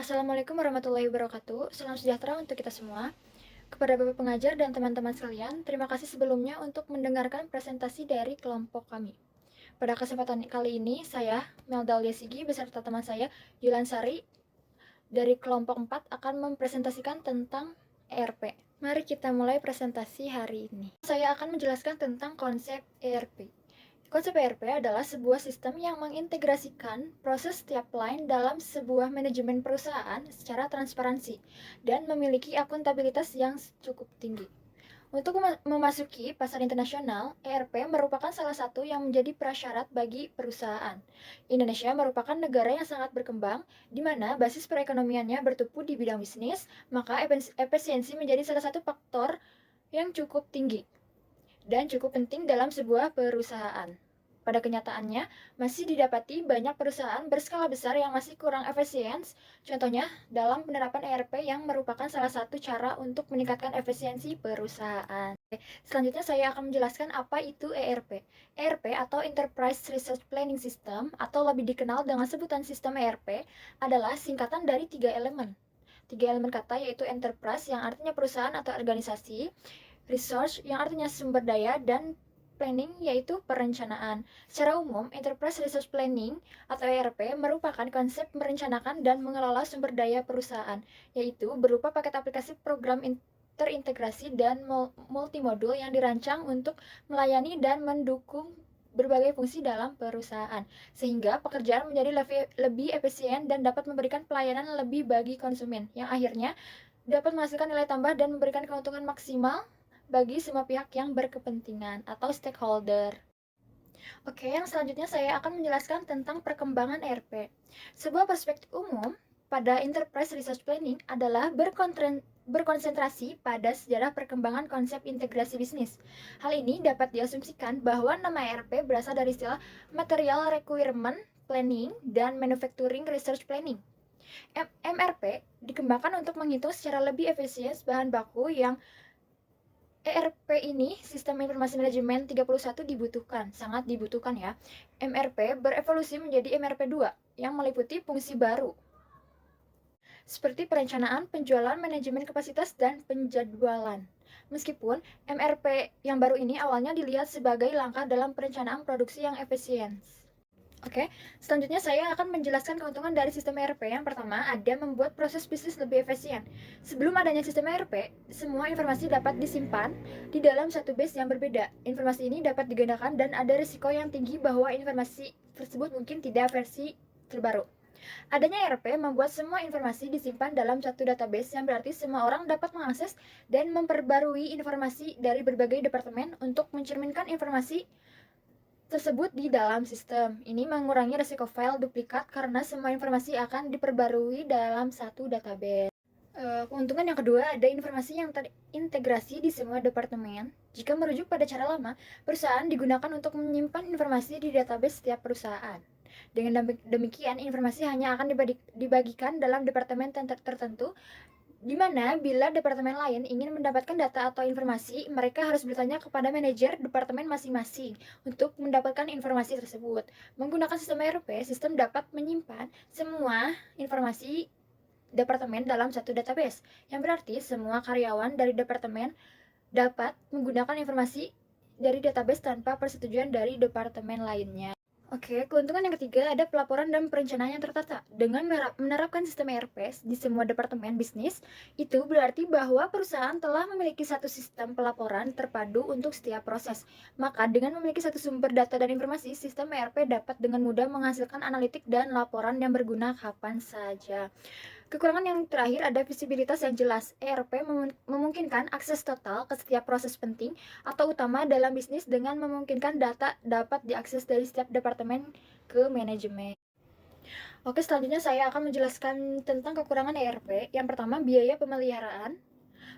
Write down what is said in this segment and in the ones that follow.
Assalamualaikum warahmatullahi wabarakatuh. Salam sejahtera untuk kita semua. Kepada Bapak pengajar dan teman-teman sekalian, terima kasih sebelumnya untuk mendengarkan presentasi dari kelompok kami. Pada kesempatan kali ini, saya, Meldalia Sigi, beserta teman saya, Yulan Sari, dari kelompok 4 akan mempresentasikan tentang ERP. Mari kita mulai presentasi hari ini. Saya akan menjelaskan tentang konsep ERP. Konsep ERP adalah sebuah sistem yang mengintegrasikan proses setiap line dalam sebuah manajemen perusahaan secara transparansi dan memiliki akuntabilitas yang cukup tinggi. Untuk memasuki pasar internasional, ERP merupakan salah satu yang menjadi prasyarat bagi perusahaan. Indonesia merupakan negara yang sangat berkembang, di mana basis perekonomiannya bertumpu di bidang bisnis, maka efisiensi menjadi salah satu faktor yang cukup tinggi dan cukup penting dalam sebuah perusahaan. Pada kenyataannya, masih didapati banyak perusahaan berskala besar yang masih kurang efisien, contohnya dalam penerapan ERP yang merupakan salah satu cara untuk meningkatkan efisiensi perusahaan. Selanjutnya saya akan menjelaskan apa itu ERP. ERP atau Enterprise Resource Planning System atau lebih dikenal dengan sebutan sistem ERP adalah singkatan dari tiga elemen. Tiga elemen kata yaitu enterprise yang artinya perusahaan atau organisasi, resource yang artinya sumber daya, dan planning yaitu perencanaan. Secara umum, Enterprise Resource Planning atau ERP merupakan konsep merencanakan dan mengelola sumber daya perusahaan, yaitu berupa paket aplikasi program terintegrasi dan multimodul yang dirancang untuk melayani dan mendukung berbagai fungsi dalam perusahaan, sehingga pekerjaan menjadi lebih efisien dan dapat memberikan pelayanan lebih bagi konsumen, yang akhirnya dapat menghasilkan nilai tambah dan memberikan keuntungan maksimal bagi semua pihak yang berkepentingan atau stakeholder. Oke, yang selanjutnya saya akan menjelaskan tentang perkembangan ERP. Sebuah perspektif umum pada Enterprise Resource Planning adalah berkonsentrasi pada sejarah perkembangan konsep integrasi bisnis. Hal ini dapat diasumsikan bahwa nama ERP berasal dari istilah Material Requirement Planning dan Manufacturing Research Planning. MRP dikembangkan untuk menghitung secara lebih efisien bahan baku yang ERP ini, Sistem Informasi Manajemen 31 dibutuhkan, sangat dibutuhkan ya. MRP berevolusi menjadi MRP 2 yang meliputi fungsi baru seperti perencanaan, penjualan, manajemen kapasitas, dan penjadwalan. Meskipun MRP yang baru ini awalnya dilihat sebagai langkah dalam perencanaan produksi yang efisien. Oke, selanjutnya saya akan menjelaskan keuntungan dari sistem ERP. Yang pertama, ada membuat proses bisnis lebih efisien. Sebelum adanya sistem ERP, semua informasi dapat disimpan di dalam satu base yang berbeda. Informasi ini dapat digandakan dan ada risiko yang tinggi bahwa informasi tersebut mungkin tidak versi terbaru. Adanya ERP membuat semua informasi disimpan dalam satu database yang berarti semua orang dapat mengakses dan memperbarui informasi dari berbagai departemen untuk mencerminkan informasi tersebut di dalam sistem. Ini mengurangi risiko file duplikat karena semua informasi akan diperbarui dalam satu database. Keuntungan yang kedua, ada informasi yang terintegrasi di semua departemen. Jika merujuk pada cara lama, perusahaan digunakan untuk menyimpan informasi di database setiap perusahaan. Dengan demikian, informasi hanya akan dibagikan dalam departemen tertentu, di mana bila departemen lain ingin mendapatkan data atau informasi, mereka harus bertanya kepada manajer departemen masing-masing untuk mendapatkan informasi tersebut. Menggunakan sistem ERP, sistem dapat menyimpan semua informasi departemen dalam satu database, yang berarti semua karyawan dari departemen dapat menggunakan informasi dari database tanpa persetujuan dari departemen lainnya. Oke, keuntungan yang ketiga ada pelaporan dan perencanaan yang tertata. Dengan menerapkan sistem ERP di semua departemen bisnis, itu berarti bahwa perusahaan telah memiliki satu sistem pelaporan terpadu untuk setiap proses. Maka dengan memiliki satu sumber data dan informasi, sistem ERP dapat dengan mudah menghasilkan analitik dan laporan yang berguna kapan saja. Kekurangan yang terakhir ada visibilitas yang jelas. ERP memungkinkan akses total ke setiap proses penting atau utama dalam bisnis dengan memungkinkan data dapat diakses dari setiap departemen ke manajemen. Oke, selanjutnya saya akan menjelaskan tentang kekurangan ERP. Yang pertama, biaya pemeliharaan.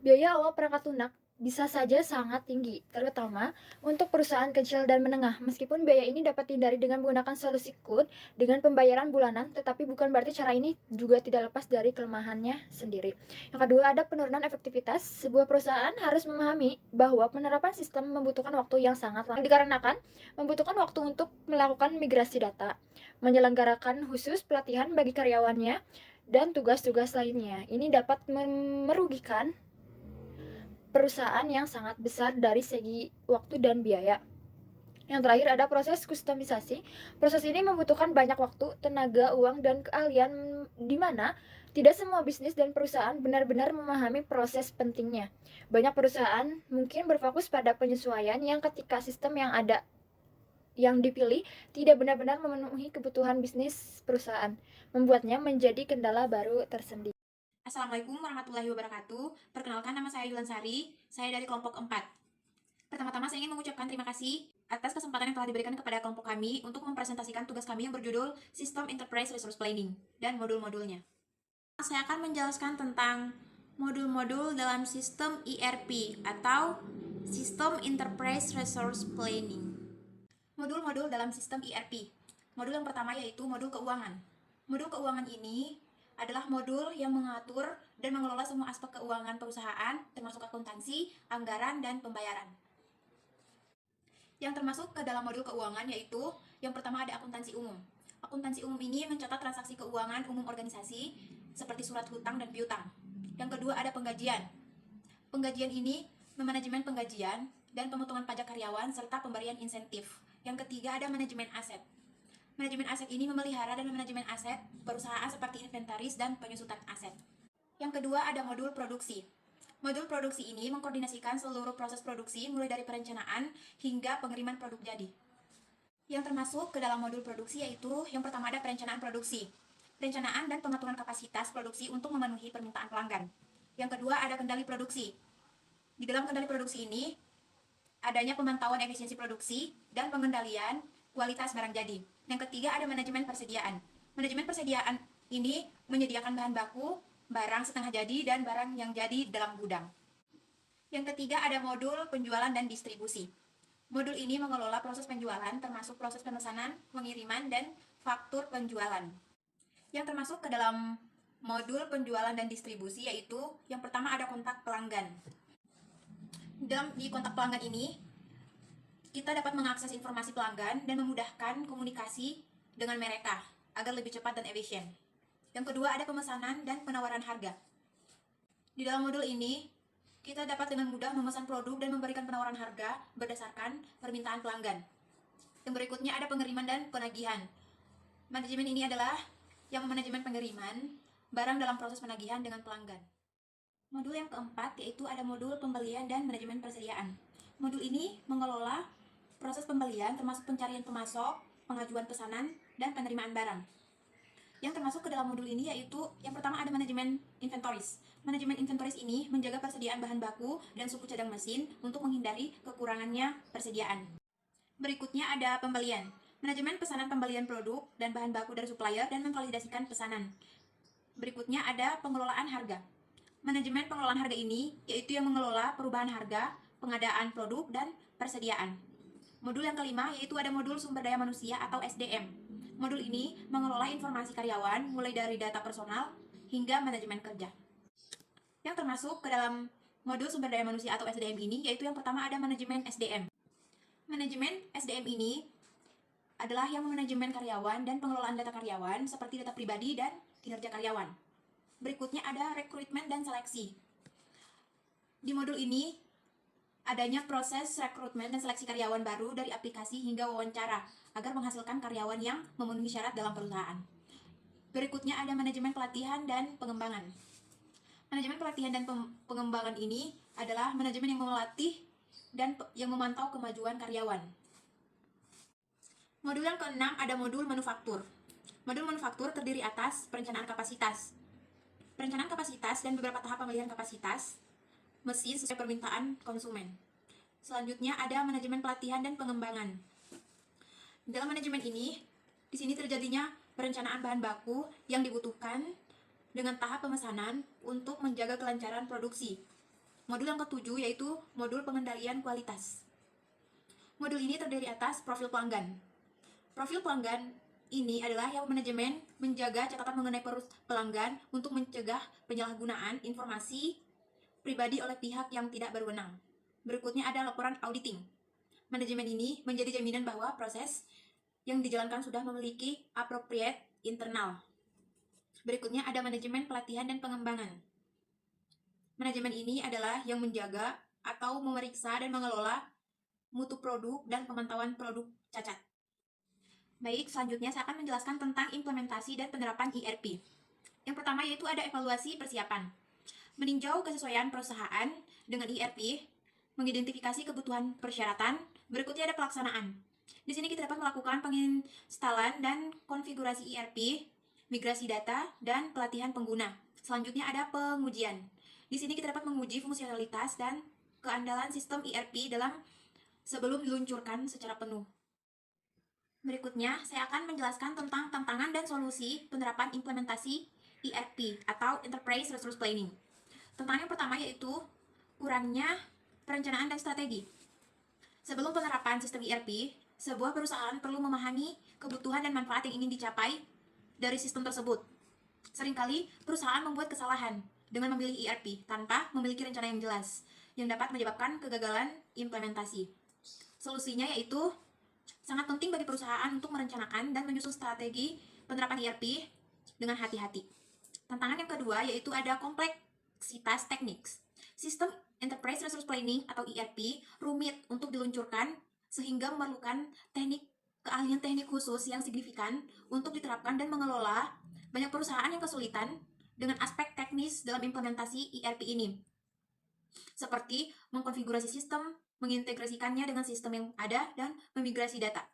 Biaya awal perangkat lunak bisa saja sangat tinggi, terutama untuk perusahaan kecil dan menengah. Meskipun biaya ini dapat dihindari dengan menggunakan solusi cloud dengan pembayaran bulanan, tetapi bukan berarti cara ini juga tidak lepas dari kelemahannya sendiri. Yang kedua, ada penurunan efektivitas. Sebuah perusahaan harus memahami bahwa penerapan sistem membutuhkan waktu yang sangat lama, dikarenakan membutuhkan waktu untuk melakukan migrasi data, menyelenggarakan khusus pelatihan bagi karyawannya, dan tugas-tugas lainnya. Ini dapat merugikan perusahaan yang sangat besar dari segi waktu dan biaya. Yang terakhir ada proses kustomisasi. Proses ini membutuhkan banyak waktu, tenaga, uang, dan keahlian di mana tidak semua bisnis dan perusahaan benar-benar memahami proses pentingnya. Banyak perusahaan mungkin berfokus pada penyesuaian yang ketika sistem yang ada yang dipilih tidak benar-benar memenuhi kebutuhan bisnis perusahaan, membuatnya menjadi kendala baru tersendiri. Assalamualaikum warahmatullahi wabarakatuh. Perkenalkan, nama saya Yulan Sari. Saya dari kelompok 4. Pertama-tama saya ingin mengucapkan terima kasih atas kesempatan yang telah diberikan kepada kelompok kami untuk mempresentasikan tugas kami yang berjudul System Enterprise Resource Planning dan modul-modulnya. Saya akan menjelaskan tentang modul-modul dalam sistem ERP atau System Enterprise Resource Planning. Modul-modul dalam sistem ERP. Modul yang pertama yaitu modul keuangan. Modul keuangan ini adalah modul yang mengatur dan mengelola semua aspek keuangan perusahaan, termasuk akuntansi, anggaran, dan pembayaran. Yang termasuk ke dalam modul keuangan yaitu yang pertama ada akuntansi umum. Akuntansi umum ini mencatat transaksi keuangan umum organisasi seperti surat hutang dan piutang. Yang kedua ada penggajian. Penggajian ini memanajemen penggajian dan pemotongan pajak karyawan serta pemberian insentif. Yang ketiga ada manajemen aset. Manajemen aset ini memelihara dan manajemen aset perusahaan seperti inventaris dan penyusutan aset. Yang kedua ada modul produksi. Modul produksi ini mengkoordinasikan seluruh proses produksi mulai dari perencanaan hingga pengiriman produk jadi. Yang termasuk ke dalam modul produksi yaitu yang pertama ada perencanaan produksi. Perencanaan dan pengaturan kapasitas produksi untuk memenuhi permintaan pelanggan. Yang kedua ada kendali produksi. Di dalam kendali produksi ini adanya pemantauan efisiensi produksi dan pengendalian kualitas barang jadi. Yang ketiga ada manajemen persediaan. Manajemen persediaan ini menyediakan bahan baku, barang setengah jadi, dan barang yang jadi dalam gudang. Yang ketiga ada modul penjualan dan distribusi. Modul ini mengelola proses penjualan termasuk proses pemesanan, pengiriman, dan faktur penjualan. Yang termasuk ke dalam modul penjualan dan distribusi yaitu yang pertama ada kontak pelanggan. Di kontak pelanggan ini, kita dapat mengakses informasi pelanggan dan memudahkan komunikasi dengan mereka agar lebih cepat dan efisien. Yang kedua ada pemesanan dan penawaran harga. Di dalam modul ini, kita dapat dengan mudah memesan produk dan memberikan penawaran harga berdasarkan permintaan pelanggan. Yang berikutnya ada pengiriman dan penagihan. Manajemen ini adalah yang memanajemen pengiriman barang dalam proses penagihan dengan pelanggan. Modul yang keempat yaitu ada modul pembelian dan manajemen persediaan. Modul ini mengelola proses pembelian termasuk pencarian pemasok, pengajuan pesanan, dan penerimaan barang. Yang termasuk ke dalam modul ini yaitu yang pertama ada manajemen inventories. Manajemen inventories ini menjaga persediaan bahan baku dan suku cadang mesin untuk menghindari kekurangannya persediaan. Berikutnya ada pembelian. Manajemen pesanan pembelian produk dan bahan baku dari supplier dan memvalidasikan pesanan. Berikutnya ada pengelolaan harga. Manajemen pengelolaan harga ini yaitu yang mengelola perubahan harga, pengadaan produk, dan persediaan. Modul yang kelima yaitu ada modul sumber daya manusia atau SDM. Modul ini mengelola informasi karyawan mulai dari data personal hingga manajemen kerja. Yang termasuk ke dalam modul sumber daya manusia atau SDM ini yaitu yang pertama ada manajemen SDM. Manajemen SDM ini adalah yang manajemen karyawan dan pengelolaan data karyawan seperti data pribadi dan kinerja karyawan. Berikutnya ada rekrutmen dan seleksi. Di modul ini adanya proses rekrutmen dan seleksi karyawan baru dari aplikasi hingga wawancara agar menghasilkan karyawan yang memenuhi syarat dalam perusahaan. Berikutnya ada manajemen pelatihan dan pengembangan. Manajemen pelatihan dan pengembangan ini adalah manajemen yang melatih dan yang memantau kemajuan karyawan. Modul yang keenam ada modul manufaktur. Modul manufaktur terdiri atas perencanaan kapasitas. Perencanaan kapasitas dan beberapa tahap pemilihan kapasitas mesin sesuai permintaan konsumen. Selanjutnya ada manajemen pelatihan dan pengembangan. Dalam manajemen ini, di sini terjadinya perencanaan bahan baku yang dibutuhkan dengan tahap pemesanan untuk menjaga kelancaran produksi. Modul yang ketujuh yaitu modul pengendalian kualitas. Modul ini terdiri atas profil pelanggan. Profil pelanggan ini adalah yang manajemen menjaga catatan mengenai pelanggan untuk mencegah penyalahgunaan informasi pribadi oleh pihak yang tidak berwenang. Berikutnya ada laporan auditing. Manajemen ini menjadi jaminan bahwa proses yang dijalankan sudah memiliki appropriate internal. Berikutnya ada manajemen pelatihan dan pengembangan. Manajemen ini adalah yang menjaga atau memeriksa dan mengelola mutu produk dan pemantauan produk cacat. Baik, selanjutnya saya akan menjelaskan tentang implementasi dan penerapan ERP. Yang pertama yaitu ada evaluasi persiapan. Meninjau kesesuaian perusahaan dengan ERP, mengidentifikasi kebutuhan persyaratan, berikutnya ada pelaksanaan. Di sini kita dapat melakukan penginstalan dan konfigurasi ERP, migrasi data, dan pelatihan pengguna. Selanjutnya ada pengujian. Di sini kita dapat menguji fungsionalitas dan keandalan sistem ERP sebelum diluncurkan secara penuh. Berikutnya, saya akan menjelaskan tentang tantangan dan solusi penerapan implementasi ERP atau Enterprise Resource Planning. Tantangan yang pertama yaitu kurangnya perencanaan dan strategi. Sebelum penerapan sistem ERP, sebuah perusahaan perlu memahami kebutuhan dan manfaat yang ingin dicapai dari sistem tersebut. Seringkali perusahaan membuat kesalahan dengan memilih ERP tanpa memiliki rencana yang jelas, yang dapat menyebabkan kegagalan implementasi. Solusinya yaitu sangat penting bagi perusahaan untuk merencanakan dan menyusun strategi penerapan ERP dengan hati-hati. Tantangan yang kedua yaitu ada kompleksitas teknik. Sistem Enterprise Resource Planning atau ERP rumit untuk diluncurkan sehingga memerlukan keahlian teknik khusus yang signifikan untuk diterapkan dan mengelola. Banyak perusahaan yang kesulitan dengan aspek teknis dalam implementasi ERP ini, seperti mengkonfigurasi sistem, mengintegrasikannya dengan sistem yang ada, dan memigrasi data.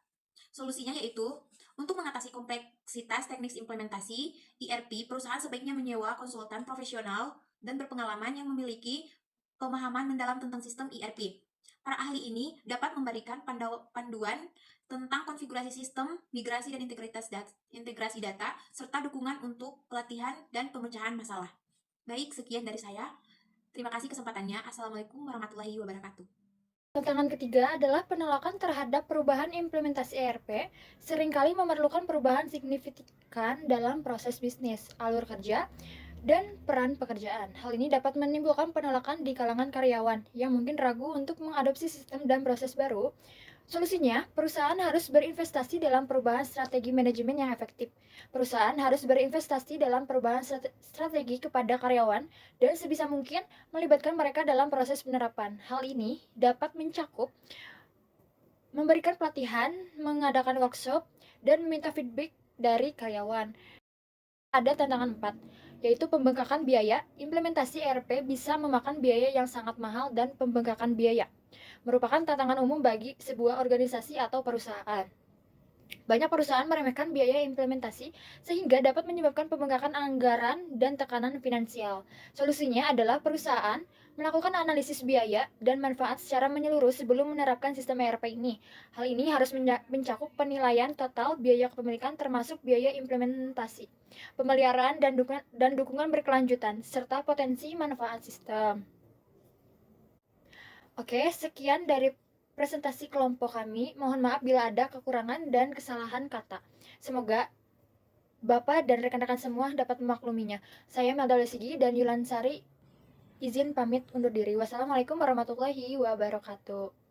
Solusinya yaitu, untuk mengatasi kompleksitas teknis implementasi ERP, perusahaan sebaiknya menyewa konsultan profesional dan berpengalaman yang memiliki pemahaman mendalam tentang sistem ERP. Para ahli ini dapat memberikan panduan tentang konfigurasi sistem, migrasi dan integrasi data, serta dukungan untuk pelatihan dan pemecahan masalah. Baik, sekian dari saya. Terima kasih kesempatannya. Assalamualaikum warahmatullahi wabarakatuh. Tantangan ketiga adalah penolakan terhadap perubahan implementasi ERP seringkali memerlukan perubahan signifikan dalam proses bisnis, alur kerja, dan peran pekerjaan. Hal ini dapat menimbulkan penolakan di kalangan karyawan yang mungkin ragu untuk mengadopsi sistem dan proses baru. Solusinya, perusahaan harus berinvestasi dalam perubahan strategi manajemen yang efektif. Perusahaan harus berinvestasi dalam perubahan strategi kepada karyawan dan sebisa mungkin melibatkan mereka dalam proses penerapan. Hal ini dapat mencakup memberikan pelatihan, mengadakan workshop, dan meminta feedback dari karyawan. Ada tantangan 4, yaitu pembengkakan biaya. Implementasi ERP bisa memakan biaya yang sangat mahal dan pembengkakan biaya merupakan tantangan umum bagi sebuah organisasi atau perusahaan. Banyak perusahaan meremehkan biaya implementasi sehingga dapat menyebabkan pembengkakan anggaran dan tekanan finansial. Solusinya adalah perusahaan melakukan analisis biaya dan manfaat secara menyeluruh sebelum menerapkan sistem ERP ini. Hal ini harus mencakup penilaian total biaya kepemilikan termasuk biaya implementasi, pemeliharaan dan dukungan berkelanjutan, serta potensi manfaat sistem. Oke, sekian dari presentasi kelompok kami. Mohon maaf bila ada kekurangan dan kesalahan kata. Semoga Bapak dan rekan-rekan semua dapat memakluminya. Saya Melda Lesigi dan Yulan Sari izin pamit undur diri. Wassalamualaikum warahmatullahi wabarakatuh.